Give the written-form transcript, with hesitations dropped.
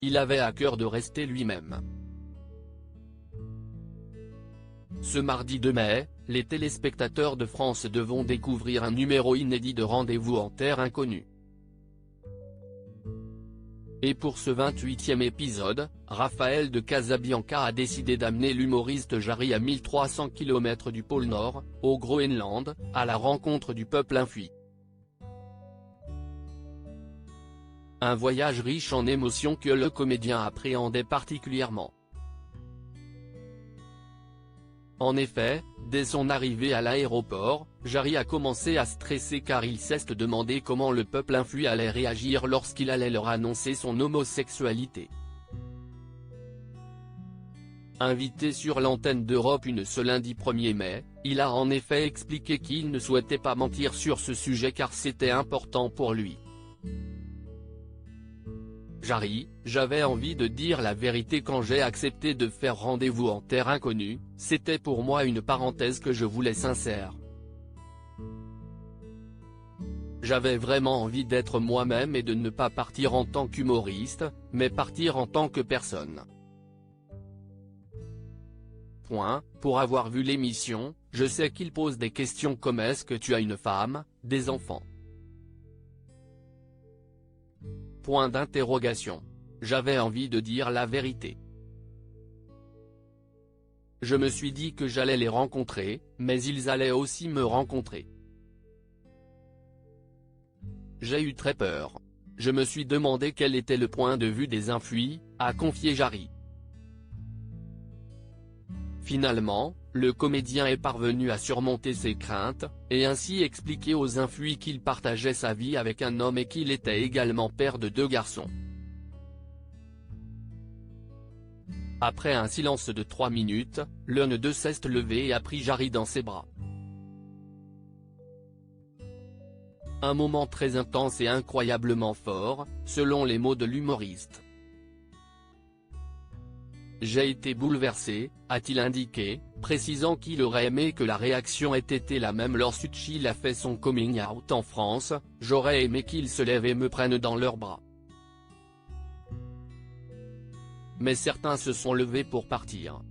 il avait à cœur de rester lui-même. Ce mardi 2 mai, les téléspectateurs de France 2 vont découvrir un numéro inédit de Rendez-vous en terre inconnue. Et pour ce 28e épisode, Raphaël de Casabianca a décidé d'amener l'humoriste Jarry à 1300 km du pôle Nord, au Groenland, à la rencontre du peuple infui. Un voyage riche en émotions que le comédien appréhendait particulièrement. En effet, dès son arrivée à l'aéroport, Jarry a commencé à stresser car il s'est demandé comment le peuple infui allait réagir lorsqu'il allait leur annoncer son homosexualité. Invité sur l'antenne d'Europe 1 ce lundi 1er mai, il a en effet expliqué qu'il ne souhaitait pas mentir sur ce sujet car c'était important pour lui. Jarry, j'avais envie de dire la vérité quand j'ai accepté de faire Rendez-vous en terre inconnue, c'était pour moi une parenthèse que je voulais sincère. J'avais vraiment envie d'être moi-même et de ne pas partir en tant qu'humoriste, mais partir en tant que personne. Pour avoir vu l'émission, je sais qu'il pose des questions comme est-ce que tu as une femme, des enfants ? Point d'interrogation. J'avais envie de dire la vérité. Je me suis dit que j'allais les rencontrer, mais ils allaient aussi me rencontrer. J'ai eu très peur. Je me suis demandé quel était le point de vue des infuis, a confié Jarry. Finalement, le comédien est parvenu à surmonter ses craintes, et ainsi expliquer aux infuis qu'il partageait sa vie avec un homme et qu'il était également père de 2 garçons. Après un silence de 3 minutes, l'un d'eux s'est levé et a pris Jarry dans ses bras. Un moment très intense et incroyablement fort, selon les mots de l'humoriste. J'ai été bouleversé, a-t-il indiqué, précisant qu'il aurait aimé que la réaction ait été la même lorsqu'il a fait son coming out en France, j'aurais aimé qu'ils se lèvent et me prennent dans leurs bras. Mais certains se sont levés pour partir.